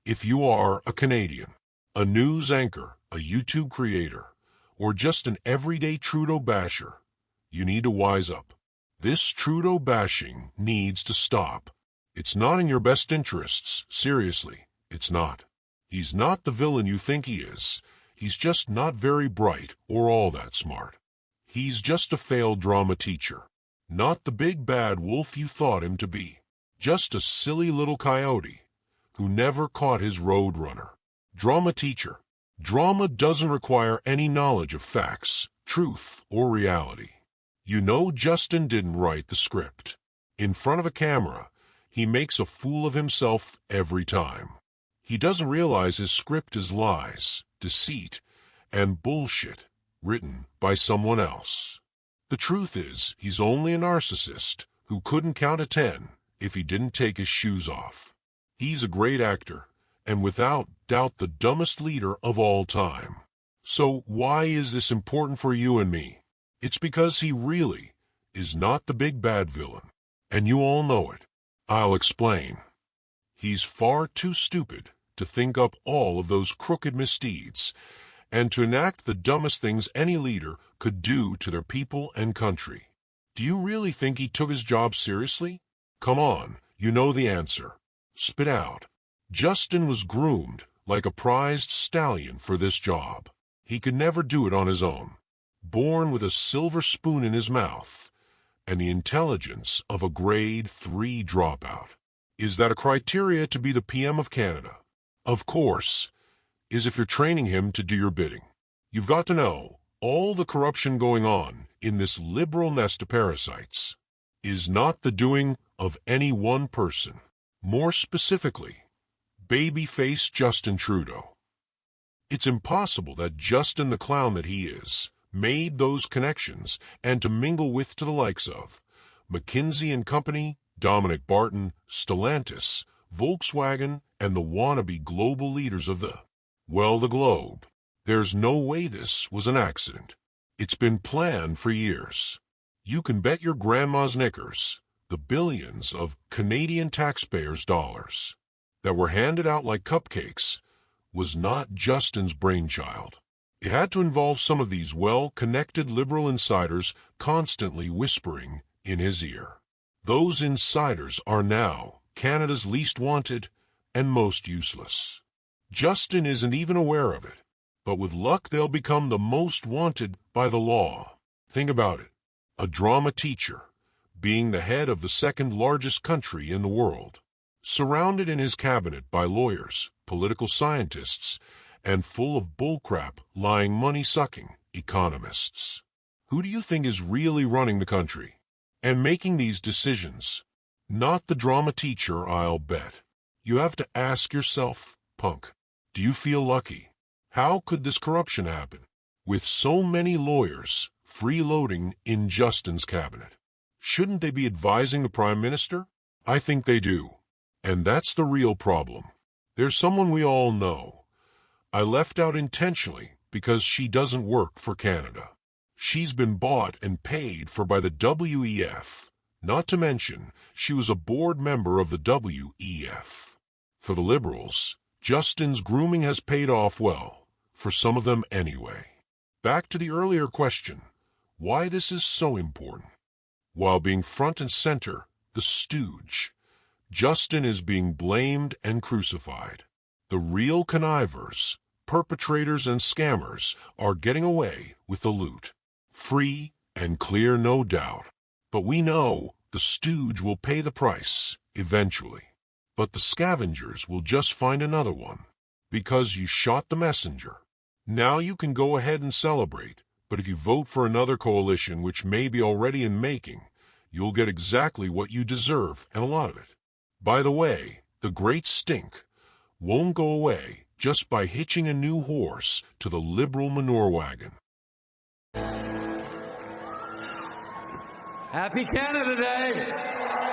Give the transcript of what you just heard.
If you are a Canadian, a news anchor, a YouTube creator, or just an everyday Trudeau basher, you need to wise up. This Trudeau bashing needs to stop. It's not in your best interests, seriously, it's not. He's not the villain you think he is. He's just not very bright or all that smart. He's just a failed drama teacher. Not the big bad wolf you thought him to be. Just a silly little coyote who never caught his road runner. Drama teacher. Drama doesn't require any knowledge of facts, truth, or reality. You know Justin didn't write the script. In front of a camera, he makes a fool of himself every time. He doesn't realize his script is lies, deceit, and bullshit written by someone else. The truth is, he's only a narcissist who couldn't count to 10 if he didn't take his shoes off. He's a great actor, and without doubt the dumbest leader of all time. So why is this important for you and me? It's because he really is not the big bad villain, and you all know it. I'll explain. He's far too stupid to think up all of those crooked misdeeds and to enact the dumbest things any leader could do to their people and country. Do you really think he took his job seriously? Come on, you know the answer. Spit out. Justin was groomed like a prized stallion for this job. He could never do it on his own. Born with a silver spoon in his mouth and the intelligence of a grade 3 dropout. Is that a criteria to be the PM of Canada? Of course, is if you're training him to do your bidding. You've got to know all the corruption going on in this liberal nest of parasites is not the doing of any one person. More specifically, baby-face Justin Trudeau. It's impossible that Justin the clown that he is made those connections and to mingle with to the likes of McKinsey and Company, Dominic Barton, Stellantis, Volkswagen, and the wannabe global leaders of the globe. There's no way this was an accident. It's been planned for years. You can bet your grandma's knickers the billions of Canadian taxpayers' dollars that were handed out like cupcakes was not Justin's brainchild. It had to involve some of these well-connected liberal insiders constantly whispering in his ear. Those insiders are now Canada's least wanted and most useless. Justin isn't even aware of it, but with luck they'll become the most wanted by the law. Think about it. A drama teacher, being the head of the second largest country in the world, surrounded in his cabinet by lawyers, political scientists, and full of bullcrap, lying money-sucking economists. Who do you think is really running the country and making these decisions? Not the drama teacher, I'll bet. You have to ask yourself, punk, do you feel lucky? How could this corruption happen with so many lawyers freeloading in Justin's cabinet? Shouldn't they be advising the Prime Minister? I think they do. And that's the real problem. There's someone we all know. I left out intentionally because she doesn't work for Canada. She's been bought and paid for by the WEF. Not to mention, she was a board member of the WEF. For the Liberals, Justin's grooming has paid off well, for some of them anyway. Back to the earlier question, why this is so important. While being front and center, the stooge, Justin is being blamed and crucified. The real connivers, perpetrators, and scammers are getting away with the loot. Free and clear, no doubt. But we know the stooge will pay the price, eventually. But the scavengers will just find another one. Because you shot the messenger. Now you can go ahead and celebrate, but if you vote for another coalition which may be already in making, you'll get exactly what you deserve, and a lot of it. By the way, the great stink won't go away just by hitching a new horse to the liberal manure wagon. Happy Canada Day!